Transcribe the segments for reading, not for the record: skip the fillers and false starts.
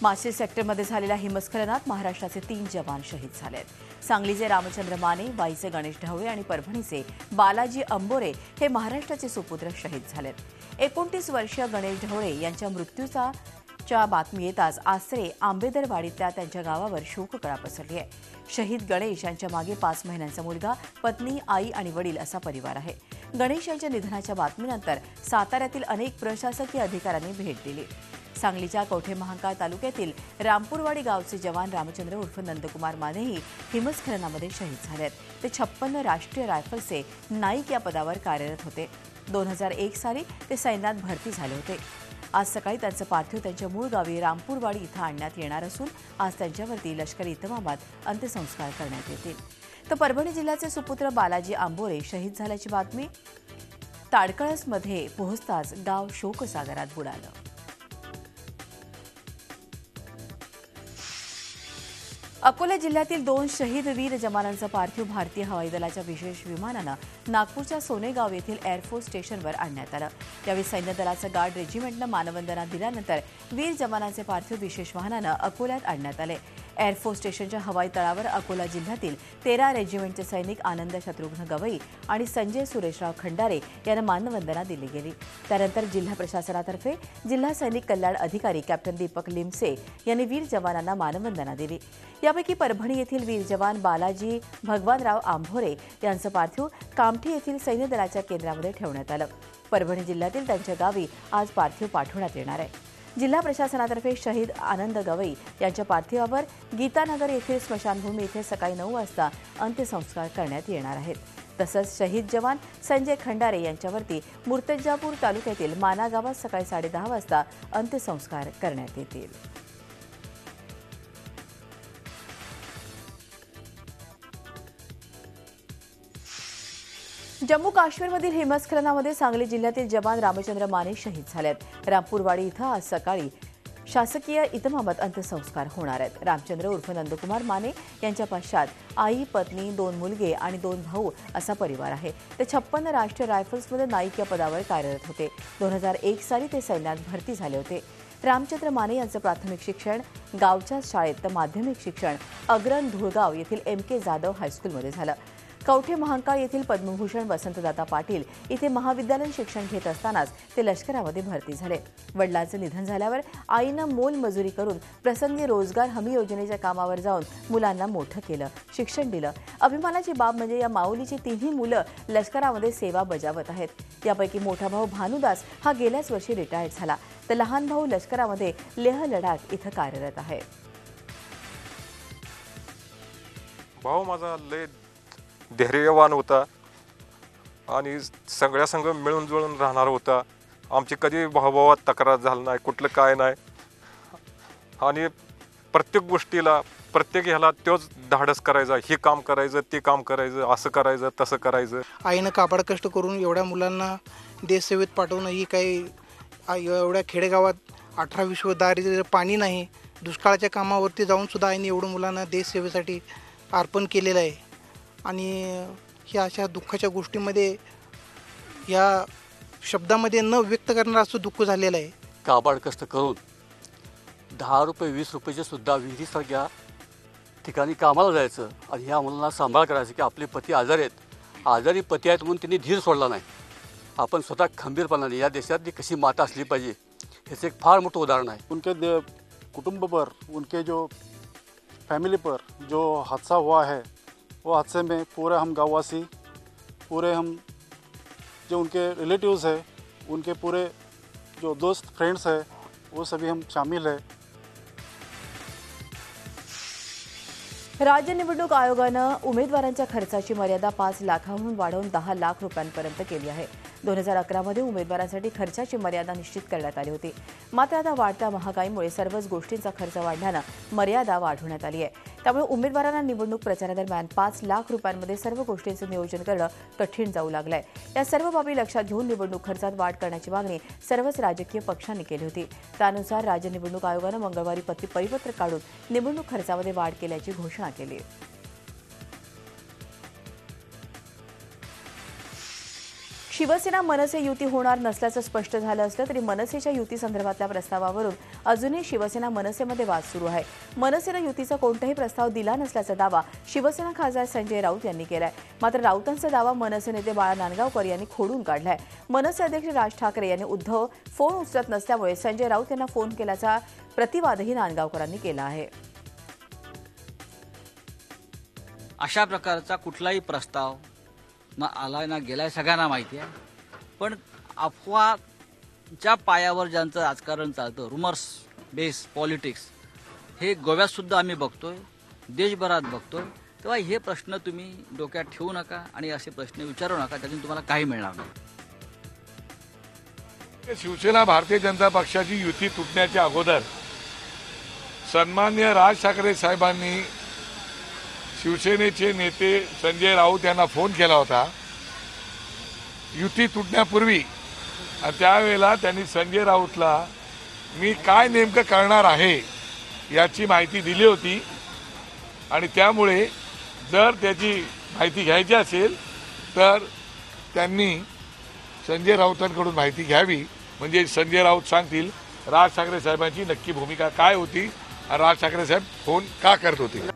माशील सेक्टरमध्ये झालेल्या हिमस्खलनात महाराष्ट्राचे 3 जवान शहीद झालेत. सांगलीचे रामचंद्र माने, वाईचे गणेश ढवळे आणि परभणीचे बालाजी अंबोरे हे महाराष्ट्राचे सुपुत्र शहीद झालेत. 29 वर्षीय गणेश ढवळे यांच्या मृत्यूच्या बातमी येताच आसरे आंबेदरवाडीतल्या त्यांच्या गावावर शोककळा पसरली आहे. शहीद गणेश यांच्या मागे 5 महिन्यांचा मुलगा, पत्नी, आई आणि वडील असा परिवार आहे. गणेश यांच्या निधनाच्या बातमीनंतर साताऱ्यातील अनेक प्रशासकीय अधिकाऱ्यांनी भेट दिली. सांगलीच्या कवठे महांकाळ तालुक्यातील रामपूरवाडी गावचे जवान रामचंद्र उर्फ नंदकुमार मानेही हिमस्खलनामध्ये शहीद झालेत. ते 56 राष्ट्रीय रायफलचे नाईक या पदावर कार्यरत होते. 2001 साली ते सैन्यात भरती झाले होते. आज सकाळी त्यांचं पार्थिव त्यांच्या मूळ गावी रामपूरवाडी इथं आणण्यात येणार असून आज त्यांच्यावरती लष्करी इतमामात अंत्यसंस्कार करण्यात येतील. तर परभणी जिल्ह्याचे सुपुत्र बालाजी आंबोरे शहीद झाल्याची बातमी ताडकळसमध्ये पोहोचताच गाव शोकसागरात बुडालं. अकोला जिल्ह्यातील 2 शहीद वीर जवानांचं पार्थिव भारतीय हवाई दलाच्या विशेष विमानानं नागपूरच्या सोनेगाव येथील एअरफोर्स स्टेशनवर आणण्यात आलं. यावेळी सैन्य दलाचं गार्ड रेजिमेंटनं मानवंदना दिल्यानंतर वीर जवानांचे पार्थिव विशेष वाहनानं अकोल्यात आणण्यात आले. एअरफोर्स स्टेशनच्या हवाई तळावर अकोला जिल्ह्यातील 13 रेजिमेंटचे सैनिक आनंद शत्रुघ्न गवई आणि संजय सुरेशराव खंडारे यांना मानवंदना दिली गेली. त्यानंतर जिल्हा प्रशासनातर्फे जिल्हा सैनिक कल्याण अधिकारी कॅप्टन दीपक लिमसे यांनी वीर जवानांना मानवंदना दिली. यापैकी परभणी येथील वीर जवान बालाजी भगवानराव आंभोरे यांचं पार्थिव कामठी येथील सैन्य दलाच्या केंद्रामध्ये ठेवण्यात आलं. परभणी जिल्ह्यातील त्यांच्या गावी आज पार्थिव पाठवण्यात येणार आहे. जिल्हा प्रशासनातर्फे शहीद आनंद गवई यांच्या पार्थिवावर गीतानगर येथील स्मशानभूमी येथे सकाळी 9 वाजता अंत्यसंस्कार करण्यात येणार आहेत. तसंच शहीद जवान संजय खंडारे यांच्यावरती मूर्तिजापूर तालुक्यातील माना गावात सकाळी 10:30 वाजता अंत्यसंस्कार करण्यात येतील. जम्मू काश्मीरमधील हिमस्खलनामध्ये सांगली जिल्ह्यातील जवान रामचंद्र माने शहीद झालेत. रामपूरवाडी इथं आज सकाळी शासकीय इतमामात अंत्यसंस्कार होणार आहेत. रामचंद्र उर्फ नंदकुमार माने यांच्या पश्चात आई, पत्नी, 2 मुलगे आणि 2 भाऊ असा परिवार आहे. ते 56 राष्ट्रीय रायफल्समध्ये नाईक या पदावर कार्यरत होते. 2001 साली ते सैन्यात भरती झाले होते. रामचंद्र माने यांचं प्राथमिक शिक्षण गावच्याच शाळेत तर माध्यमिक शिक्षण अग्रण धुळगाव येथील MK जाधव हायस्कूलमध्ये झालं. कवठे महांकाळ येथील पद्मभूषण वसंतदादा पाटील इथे महाविद्यालयीन शिक्षण घेत असतानाच ते लष्करामध्ये भरती झाले. वडिलांचं निधन झाल्यावर आईनं मोलमजुरी करून प्रसंगी रोजगार हमी योजनेच्या कामावर जाऊन मुलांना मोठं केलं, शिक्षण दिलं. अभिमानाची बाब म्हणजे या माऊलीची 3ही मुलं लष्करामध्ये सेवा बजावत आहेत. यापैकी मोठा भाऊ भानुदास हा गेल्याच वर्षी रिटायर्ड झाला, तर लहान भाऊ लष्करामध्ये लेह लडाख इथं कार्यरत आहे. भाऊ माझा लय धैर्यवान होता आणि सगळ्या संघ मिळून जुळून राहणार होता. आमची कधी भावाभावात तक्रार झाली नाही, कुठलं काय नाही. आणि प्रत्येक गोष्टीला प्रत्येक ह्याला तोच धाडस करायचा, हे काम करायचं, ते काम करायचं, असं करायचं, तसं करायचं. आईनं काबाड कष्ट करून एवढ्या मुलांना देशसेवेत पाठवणं ही काही एवढ्या खेडेगावात 18-20 दारिद्र्य, पाणी नाही, दुष्काळाच्या कामावरती जाऊन सुद्धा आईने एवढं मुलांना देशसेवेसाठी अर्पण केलेलं आहे. आणि ह्या अशा दुःखाच्या गोष्टीमध्ये या शब्दामध्ये न व्यक्त करणारं असं दुःख झालेलं आहे. काबाड कष्ट करून 10 रुपये 20 रुपयाचे सुद्धा विहिरीसारख्या ठिकाणी कामाला जायचं आणि ह्या मुलांना सांभाळ करायचं की आपले पती आजारी पती आहेत म्हणून त्यांनी धीर सोडला नाही. आपण स्वतः खंबीरपणाने या देशातली कशी माता असली पाहिजे ह्याचं एक फार मोठं उदाहरण आहे. उनके कुटुंब पर, उनके जो फैमिली पर जो हादसा हुआ है वो हादसे में पूरे हम गाँववासी, पूरे हम जो उनके रिलेटिव्स हैं, उनके पूरे जो दोस्त फ्रेंड्स हैं, वो सभी हम शामिल हैं. राज्य निवडणूक आयोगानं उमेदवारांच्या खर्चाची मर्यादा 5 लाखांहून वाढवून 10 लाख रुपयांपर्यंत केली आहे. 2011 मध्ये उमेदवारांसाठी खर्चाची मर्यादा निश्चित करण्यात आली होती. मात्र आता वाढत्या महागाईमुळे सर्वच गोष्टींचा खर्च वाढल्यानं मर्यादा वाढवण्यात आली आहे. त्यामुळे उमेदवारांना निवडणूक प्रचारादरम्यान 5 लाख रुपयांमध्ये सर्व गोष्टींचं नियोजन करणं कठीण जाऊ लागलंय. या सर्व बाबी लक्षात घेऊन निवडणूक खर्चात वाढ करण्याची मागणी सर्वच राजकीय पक्षांनी केली होती. त्यानुसार राज्य निवडणूक आयोगानं मंगळवारी परिपत्रक काढून निवडणूक खर्चामध्ये वाढ केल्याची घोषणा केली. शिवसेना मनसे युती होणार नसल्याचं स्पष्ट झालं असलं तरी मनसेच्या युती संदर्भातल्या प्रस्तावावरून अजूनही शिवसेना मनसेमध्ये वाद सुरू आहे. मनसेनं युतीचा कोणताही प्रस्ताव दिला नसल्याचा दावा शिवसेना खासदार संजय राऊत यांनी केलाय. मात्र राऊतांचा दावा मनसे नेते बाळा नांदगावकर यांनी खोडून काढलाय. मनसे अध्यक्ष राज ठाकरे यांनी उद्धव फोन उचलत नसल्यामुळे संजय राऊत यांना फोन केल्याचा प्रतिवादही नांदगावकरांनी केला आहे. अशा प्रकारचा कुठलाही प्रस्ताव ना आलाय ना गेलाय सगळ्यांना माहिती आहे. पण अफवाच्या पायावर ज्यांचं राजकारण चालतं, रुमर्स बेस पॉलिटिक्स, हे गोव्यात सुद्धा आम्ही बघतोय, देशभरात बघतोय. तेव्हा हे प्रश्न तुम्ही डोक्यात ठेवू नका आणि असे प्रश्न विचारू नका, त्यातून तुम्हाला काही मिळणार नाही. शिवसेना भारतीय जनता पक्षाची युती तुटण्याच्या अगोदर सन्माननीय राज ठाकरे साहेबांनी शिवसेनेचे नेते संजय राऊत यांना फोन केला होता युती तुटण्यापूर्वी. त्यावेळेला त्यांनी संजय राऊतला मी काय नेमकं करणार आहे याची माहिती दिली होती आणि त्यामुळे जर त्याची माहिती घ्यायची असेल तर त्यांनी संजय राऊतांकडून माहिती घ्यावी. म्हणजे संजय राऊत सांगतील राज ठाकरे साहेबांची नक्की भूमिका काय होती आणि राज ठाकरे साहेब फोन का करत होते.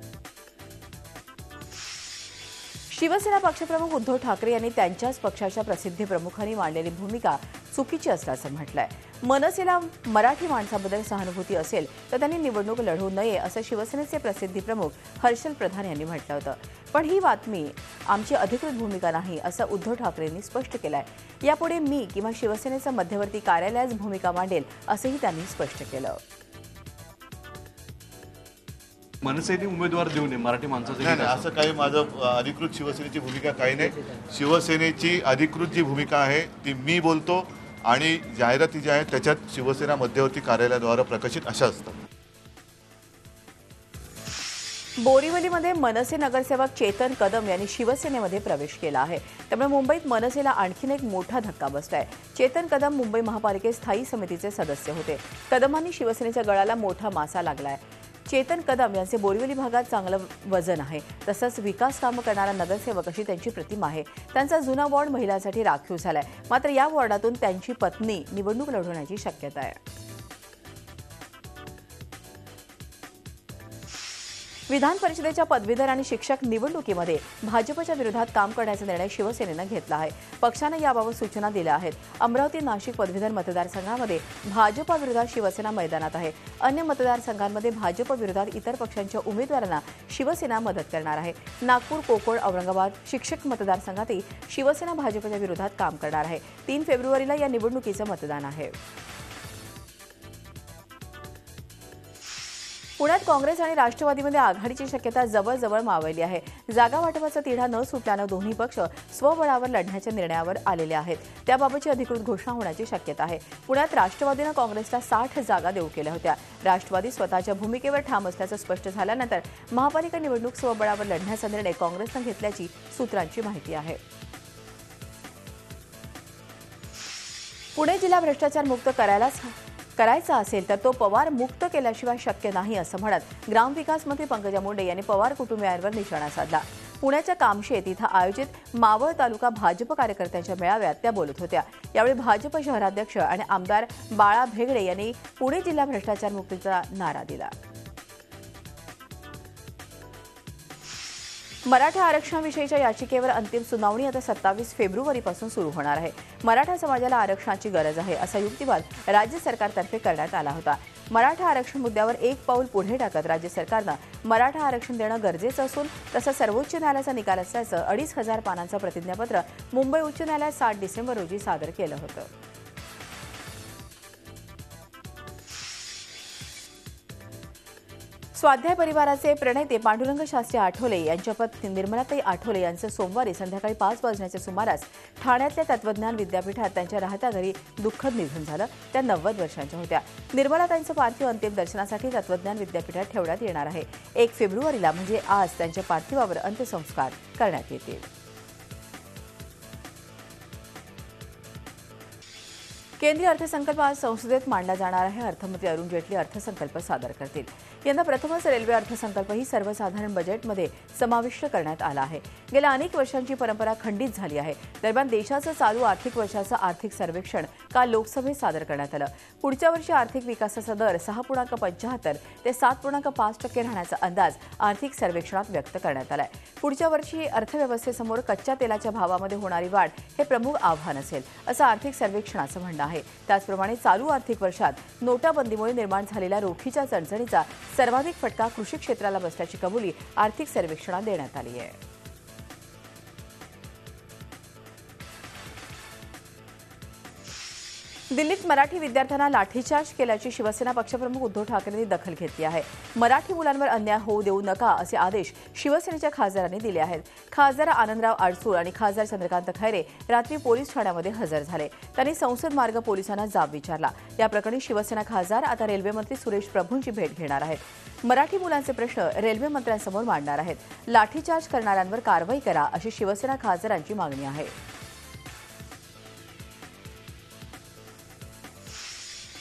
शिवसेना पक्षप्रमुख उद्धव ठाकरे यांनी त्यांच्याच पक्षाच्या प्रसिद्धी प्रमुखांनी मांडलेली भूमिका चुकीची असल्याचं म्हटलंय. मनसेला मराठी माणसाबद्दल सहानुभूती असेल तर त्यांनी निवडणूक लढवू नये असं शिवसेनेचे प्रसिद्धी प्रमुख हर्षल प्रधान यांनी म्हटलं होतं. पण ही बातमी आमची अधिकृत भूमिका नाही असं उद्धव ठाकरेंनी स्पष्ट केलंय. यापुढे मी किंवा शिवसेनेचं मध्यवर्ती कार्यालयाच भूमिका मांडेल असंही त्यांनी स्पष्ट केलं. मनसेने उमेदवार देऊ नये मराठी माणसाचं नाही, असं काही माझं अधिकृत शिवसेनेची भूमिका काही नाही. शिवसेनेची अधिकृत जी भूमिका आहे ती मी बोलतो आणि जाहिराती ज्या आहेत त्याच्यात शिवसेना मध्यवर्ती कार्यालयाद्वारे प्रकाशित अशा असतात. बोरिवलीमध्ये मनसे नगरसेवक चेतन कदम यांनी शिवसेनेमध्ये प्रवेश केला आहे. त्यामुळे मुंबईत मनसेला आणखीन एक मोठा धक्का बसलाय. चेतन कदम मुंबई महापालिकेत स्थायी समितीचे सदस्य होते. कदमांनी शिवसेनेच्या गळाला मोठा मासा लागलाय. चेतन कदम यांचे बोरिवली भागात चांगलं वजन आहे. तसंच विकास कामं करणारा नगरसेवक अशी त्यांची प्रतिमा आहे. त्यांचा जुना वॉर्ड महिलांसाठी राखीव झालाय. मात्र या वॉर्डातून त्यांची पत्नी निवडणूक लढवण्याची शक्यता आहे. विधान परिषदेच्या पदवीधर आणि शिक्षक निवडणुकीमध्ये भाजपच्या विरोधात काम करण्याचा निर्णय शिवसेनेनं घेतला आहे. पक्षानं याबाबत सूचना दिल्या आहेत. अमरावती नाशिक पदवीधर मतदारसंघामध्ये भाजपविरोधात शिवसेना मैदानात आहे. अन्य मतदारसंघांमध्ये भाजपविरोधात इतर पक्षांच्या उमेदवारांना शिवसेना मदत करणार आहे. नागपूर, कोकण, औरंगाबाद शिक्षक मतदारसंघातही शिवसेना भाजपच्या विरोधात काम करणार आहे. 3 फेब्रुवारीला या निवडणुकीचं मतदान आहे. पुण्यात काँग्रेस आणि राष्ट्रवादीमध्ये आघाडीची शक्यता जवळजवळ मावळली आहे. जागा वाटपाचा तिढा न सुटल्यानं दोन्ही पक्ष स्वबळावर लढण्याच्या निर्णयावर आलेले आहेत. त्याबाबतची अधिकृत घोषणा होण्याची शक्यता आहे. पुण्यात राष्ट्रवादीनं काँग्रेसला 60 जागा देऊ केल्या होत्या. राष्ट्रवादी स्वतःच्या भूमिकेवर ठाम असल्याचं स्पष्ट झाल्यानंतर महापालिका निवडणूक स्वबळावर लढण्याचा निर्णय काँग्रेसनं घेतल्याची सूत्रांची माहिती आहे. पुणे जिल्हा भ्रष्टाचार मुक्त करायचा असेल तर तो पवार मुक्त केल्याशिवाय शक्य नाही असं म्हणत ग्रामविकास मंत्री पंकजा मुंडे यांनी पवार कुटुंबियांवर निशाणा साधला. पुण्याच्या कामशेत इथं आयोजित मावळ तालुका भाजप कार्यकर्त्यांच्या मेळाव्यात त्या बोलत होत्या. यावेळी भाजप शहराध्यक्ष आणि आमदार बाळा भेगडे यांनी पुणे जिल्हा भ्रष्टाचार मुक्तीचा नारा दिला. मराठा आरक्षणाविषयीच्या याचिकेवर अंतिम सुनावणी आता 27 फेब्रुवारीपासून सुरू होणार आहे. मराठा समाजाला आरक्षणाची गरज आहे असा युक्तिवाद राज्य सरकारतर्फे करण्यात आला होता. मराठा आरक्षण मुद्द्यावर एक पाऊल पुढे टाकत राज्य सरकारनं मराठा आरक्षण देणं गरजेचं असून तसं सर्वोच्च न्यायालयाचा निकाल असल्याचं 2500 पानांचं प्रतिज्ञापत्र मुंबई उच्च न्यायालयात 7 डिसेंबर रोजी सादर केलं होतं. स्वाध्याय परिवाराचे प्रणेते पांडुरंग शास्त्री आठवले यांच्या पत्नी निर्मलाताई आठवले यांचं सोमवारी संध्याकाळी 5 वाजण्याच्या सुमारास ठाण्यातल्या तत्वज्ञान विद्यापीठात त्यांच्या राहत्या घरी दुःखद निधन झालं. त्या 90 वर्षांच्या होत्या. निर्मलाताईंचं पार्थिव अंतिम दर्शनासाठी तत्वज्ञान विद्यापीठात ठेवण्यात येणार आहे. 1 फेब्रुवारीला म्हणजे आज त्यांच्या पार्थिवावर अंत्यसंस्कार करण्यात येतील. केंद्रीय अर्थसंकल्प आज संसदेत मांडला जाणार आहे. अर्थमंत्री अरुण जेटली अर्थसंकल्प सादर करतील. यंदा प्रथमच रेल्वे अर्थसंकल्पही सर्वसाधारण बजेटमध्ये समाविष्ट करण्यात आला आहे. गेल्या अनेक वर्षांची परंपरा खंडित झाली आहे. दरम्यान देशाचं चालू आर्थिक वर्षाचं आर्थिक सर्वेक्षण काल लोकसभेत सादर करण्यात आलं. पुढच्या वर्षी आर्थिक विकासाचा दर 6.75 ते 7.5% राहण्याचा अंदाज आर्थिक सर्वेक्षणात व्यक्त करण्यात आलाय. पुढच्या वर्षी अर्थव्यवस्थेसमोर कच्च्या तेलाच्या भावामध्ये होणारी वाढ हे प्रमुख आव्हान असेल, असं आर्थिक सर्वेक्षणाचं म्हणणं आहे. त्याचप्रमाणे चालू आर्थिक वर्षात नोटाबंदीमुळे निर्माण झालेल्या रोखीच्या चणचणीचा सर्वाधिक फटका कृषी क्षेत्राला बसल्याची कबुली आर्थिक सर्वेक्षणात देण्यात आली आहे. दिल्लीत मराठी विद्यार्थ्यांना लाठीचार्ज केल्याची शिवसेना पक्षप्रमुख उद्धव ठाकरेंनी दखल घेतली आहे. मराठी मुलांवर अन्याय होऊ देऊ नका असे आदेश शिवसेनेच्या खासदारांनी दिले आहेत. खासदार आनंदराव आडसूळ आणि खासदार चंद्रकांत खैरे रात्री पोलीस ठाण्यामध्ये हजर झाले. त्यांनी संसद मार्ग पोलिसांना जाब विचारला. या प्रकरणी शिवसेना खासदार आता रेल्वे मंत्री सुरेश प्रभूंची भेट घेणार आहेत. मराठी मुलांचे प्रश्न रेल्वे मंत्र्यांसमोर मांडणार आहेत. लाठीचार्ज करणाऱ्यांवर कारवाई करा अशी शिवसेना खासदारांची मागणी आहे.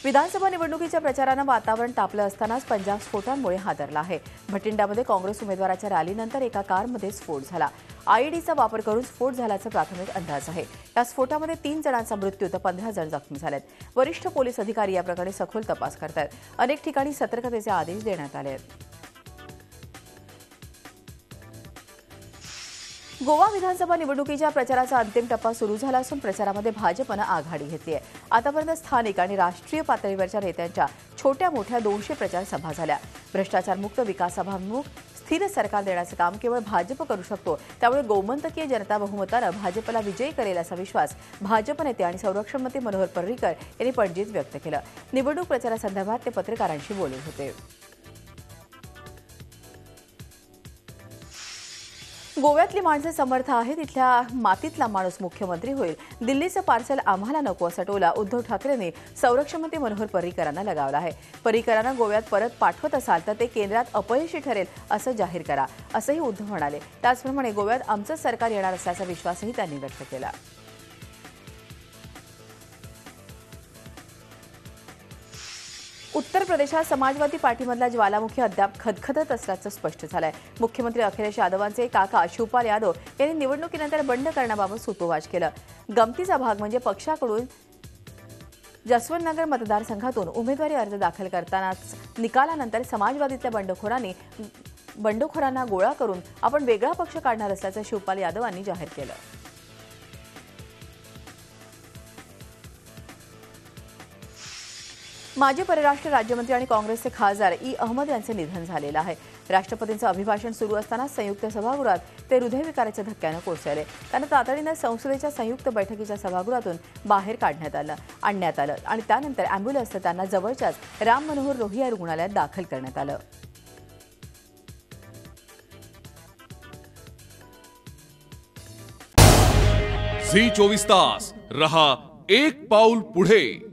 विधानसभा निवडणुकीच्या प्रचारानं वातावरण तापलं असतानाच पंजाब स्फोटांमुळे हादरला आहे. भटिंडामध्ये काँग्रेस उमेदवाराच्या रॅलीनंतर एका कारमध्ये स्फोट झाला. आयईडीचा वापर करून स्फोट झाल्याचा प्राथमिक अंदाज आहे. या स्फोटामध्ये 3 जणांचा मृत्यू तर 15 जण जखमी झालेत. वरिष्ठ पोलीस अधिकारी या प्रकरणी सखोल तपास करतायत. अनेक ठिकाणी सतर्कतेचे आदेश देण्यात आले आहेत. गोवा विधानसभा निवडणुकीच्या प्रचाराचा अंतिम टप्पा सुरू झाला असून प्रचारामध्ये भाजपनं आघाडी घेतली आहे. आतापर्यंत स्थानिक आणि राष्ट्रीय पातळीवरच्या नेत्यांच्या छोट्या मोठ्या 200 प्रचार सभा झाल्या. भ्रष्टाचारमुक्त विकासाभिमुख स्थिर सरकार देण्याचं काम केवळ भाजप करू शकतो. त्यामुळे गोमंतकीय जनता बहुमतानं भाजपला विजयी करेल असा विश्वास भाजप नेते आणि संरक्षण मंत्री मनोहर पर्रीकर यांनी पणजीत व्यक्त केला. निवडणूक प्रचारासंदर्भात ते पत्रकारांशी बोलत होते. गोव्यातली माणसं समर्थ आहेत. तिथल्या मातीतला माणूस मुख्यमंत्री होईल. दिल्लीचं पार्सल आम्हाला नको असा टोला उद्धव ठाकरेंनी संरक्षण मंत्री मनोहर पर्रीकरांना लगावला आहे. पर्रीकरांना गोव्यात परत पाठवत असाल तर ते केंद्रात अपयशी ठरेल असं जाहीर करा, असंही उद्धव म्हणाले. त्याचप्रमाणे गोव्यात आमचं सरकार येणार असल्याचा विश्वासही त्यांनी व्यक्त केला. उत्तर प्रदेशात समाजवादी पार्टीमधला ज्वालामुखी अद्याप खदखदत असल्याचं स्पष्ट झालंय. मुख्यमंत्री अखिलेश यादवांचे काका शिवपाल यादव यांनी निवडणुकीनंतर बंड करण्याबाबत सूतोवाच केलं. गमतीचा भाग म्हणजे पक्षाकडून जसवंतनगर मतदारसंघातून उमेदवारी अर्ज दाखल करतानाच निकालानंतर समाजवादीतल्या बंडखोरांना गोळा करून आपण वेगळा पक्ष काढणार असल्याचं शिवपाल यादवांनी जाहीर केलं. माजी परराष्ट्र राज्यमंत्री आणि काँग्रेसचे खासदार अहमद यांचे निधन झालेलं आहे. राष्ट्रपतींचं अभिभाषण सुरू असताना संयुक्त सभागृहात ते हृदयविकाराच्या धक्क्यानं कोसळले. त्यांना तातडीनं संसदेच्या संयुक्त बैठकीच्या सभागृहातून बाहेर आणण्यात आलं आणि त्यानंतर अँब्युलन्सनं त्यांना जवळच्याच राम मनोहर लोहिया रुग्णालयात दाखल करण्यात आलं. झी 24 तास रहा एक पाऊल पुढे.